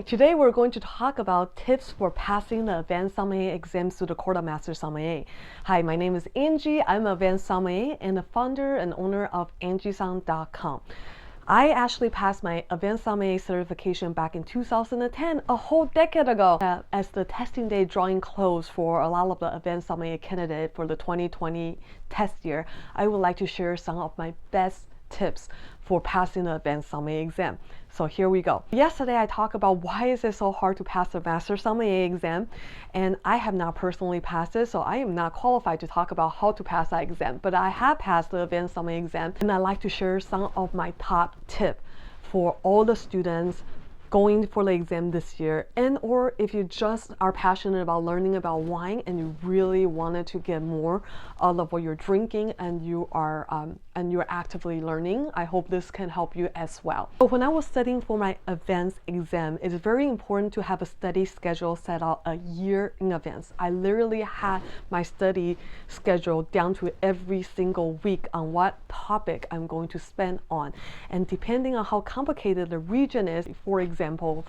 Today we're going to talk about tips for passing the Advanced Sommelier Exam to the Court of Master Sommelier. Hi, my name is Angie. I'm an Advanced Sommelier and the founder and owner of angiesang.com. I actually passed my Advanced Sommelier certification back in 2010, a whole decade ago. As the testing day drawing close for a lot of the Advanced Sommelier candidates for the 2020 test year, I would like to share some of my best tips for passing the Advanced Sommelier exam. So here we go. Yesterday I talked about why is it so hard to pass the Master Sommelier exam, and I have not personally passed it, so I am not qualified to talk about how to pass that exam, but I have passed the Advanced Sommelier exam, and I'd like to share some of my top tips for all the students going for the exam this year, and or if you just are passionate about learning about wine and you really wanted to get more out of what you're drinking and you're actively learning, I hope this can help you as well. So when I was studying for my advanced exam, it's very important to have a study schedule set out a year in advance. I literally had my study schedule down to every single week on what topic I'm going to spend on, and depending on how complicated the region is, for example,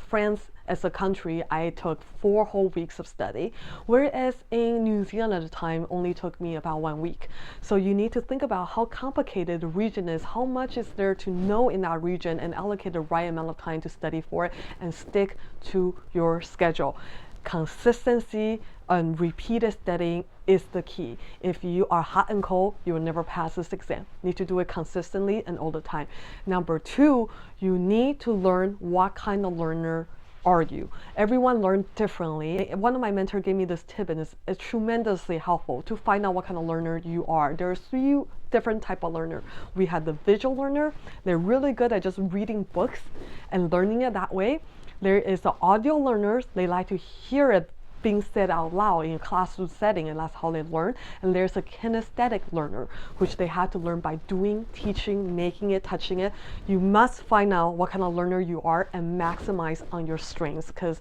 France as a country, I took 4 whole weeks of study, whereas in New Zealand at the time only took me about 1 week. So you need to think about how complicated the region is, how much is there to know in that region, and allocate the right amount of time to study for it and stick to your schedule. Consistency and repeated studying is the key. If you are hot and cold, you will never pass this exam. You need to do it consistently and all the time. Number 2, you need to learn what kind of learner are you. Everyone learns differently. One of my mentors gave me this tip, and it's tremendously helpful to find out what kind of learner you are. There are 3 different type of learner. We have the visual learner. They're really good at just reading books and learning it that way. There is the audio learners. They like to hear it being said out loud in a classroom setting, and that's how they learn. And there's a kinesthetic learner, which they have to learn by doing, teaching, making it, touching it. You must find out what kind of learner you are and maximize on your strengths, because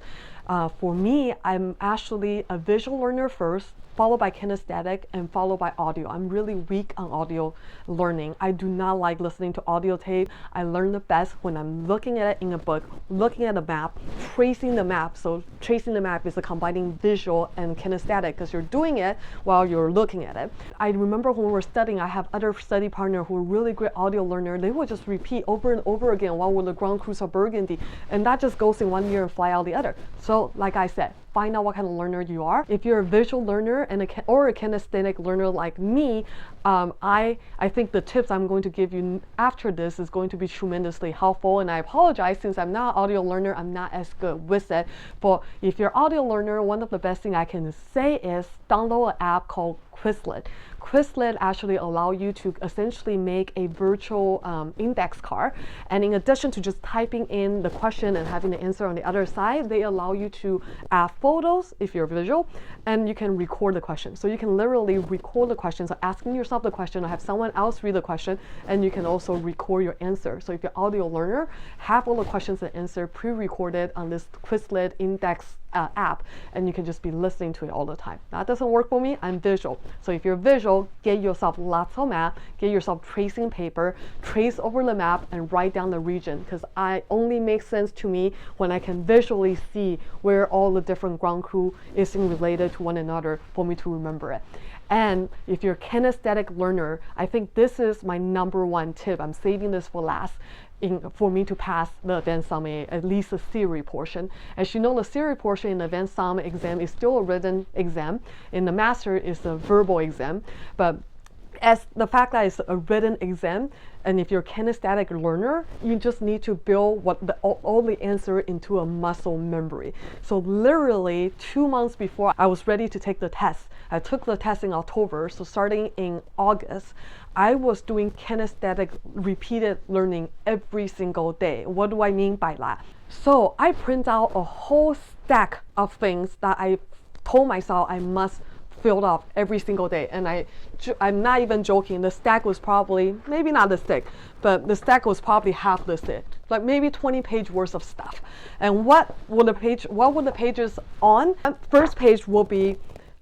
for me, I'm actually a visual learner first, followed by kinesthetic, and followed by audio. I'm really weak on audio learning. I do not like listening to audio tape. I learn the best when I'm looking at it in a book, looking at a map, tracing the map. So tracing the map is a combining visual and kinesthetic, because you're doing it while you're looking at it. I remember when we were studying, I have other study partners who are really great audio learners. They would just repeat over and over again while we're the Grand Cru of Burgundy, and that just goes in one ear and fly out the other. So like I said, find out what kind of learner you are. If you're a visual learner or a kinesthetic learner like me, I think the tips I'm going to give you after this is going to be tremendously helpful. And I apologize, since I'm not an audio learner, I'm not as good with it. But if you're an audio learner, one of the best things I can say is download an app called Quizlet. Quizlet actually allow you to essentially make a virtual index card, and in addition to just typing in the question and having the answer on the other side, they allow you to add photos if you're visual, and you can record the question. So you can literally record the question, so asking yourself the question or have someone else read the question, and you can also record your answer. So if you're an audio learner, have all the questions and answer pre-recorded on this Quizlet index app, and you can just be listening to it all the time. That doesn't work for me. I'm visual. So if you're visual, get yourself lots of map, get yourself tracing paper, trace over the map and write down the region, because I only makes sense to me when I can visually see where all the different Grand Cru is related to one another for me to remember it. And if you're a kinesthetic learner, I think this is my number 1 tip. I'm saving this for last. For me to pass the Advanced Sommelier, at least the theory portion. As you know, the theory portion in the Advanced Sommelier exam is still a written exam. In the Master, it's a verbal exam. But as the fact that it's a written exam, and if you're a kinesthetic learner, you just need to build all the answer into a muscle memory. So literally 2 months before I was ready to take the test, I took the test in October, so starting in August, I was doing kinesthetic repeated learning every single day. What do I mean by that? So I print out a whole stack of things that I told myself I must fill up every single day, and I'm not even joking. The stack was probably, maybe not the stick, but the stack was probably half the stick, like maybe 20-page worth of stuff. And what were the pages on? First page will be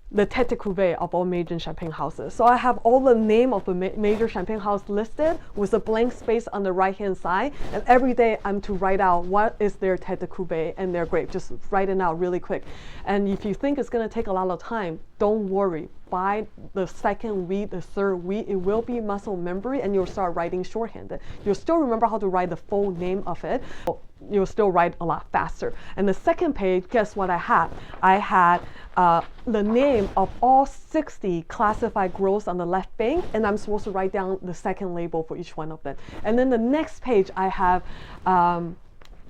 the tête de cuvée of all major champagne houses. So I have all the name of the major champagne house listed with a blank space on the right hand side, and every day I'm to write out what is their tête de cuvée and their grape. Just write it out really quick. And if you think it's going to take a lot of time, don't worry. By the second week, the third week, it will be muscle memory, and you'll start writing shorthanded. You'll still remember how to write the full name of it. You'll still write a lot faster. And the second page, guess what I had? I had the name of all 60 classified groves on the left bank, and I'm supposed to write down the second label for each one of them. And then the next page, I have,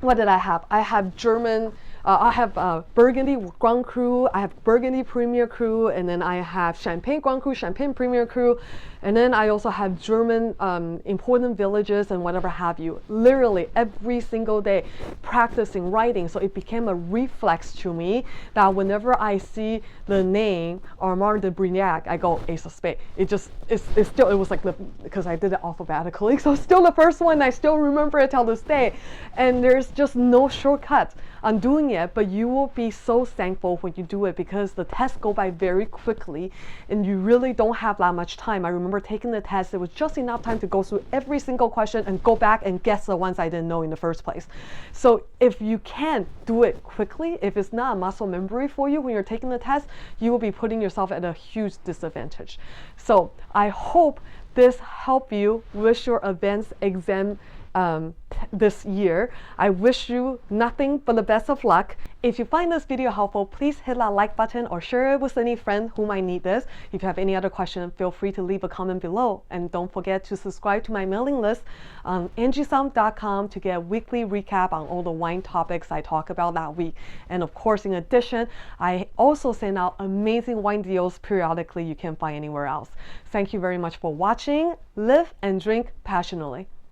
what did I have? I have German, I have Burgundy Grand Cru, I have Burgundy Premier Cru, and then I have Champagne Grand Cru, Champagne Premier Cru, and then I also have German important villages and whatever have you. Literally every single day practicing writing, so it became a reflex to me that whenever I see the name Armand de Brignac, I go Ace of Spades. It was like because I did it alphabetically, so it's still the first one. I still remember it till this day, and there's just no shortcut on doing it, but you will be so thankful when you do it because the tests go by very quickly and you really don't have that much time. I remember taking the test, it was just enough time to go through every single question and go back and guess the ones I didn't know in the first place. So if you can't do it quickly, if it's not a muscle memory for you when you're taking the test, you will be putting yourself at a huge disadvantage. So I hope this helped you with your advanced exam this year. I wish you nothing but the best of luck. If you find this video helpful, please hit that like button or share it with any friend who might need this. If you have any other question, feel free to leave a comment below. And don't forget to subscribe to my mailing list on angiesom.com to get a weekly recap on all the wine topics I talk about that week. And of course, in addition, I also send out amazing wine deals periodically you can't find anywhere else. Thank you very much for watching. Live and drink passionately.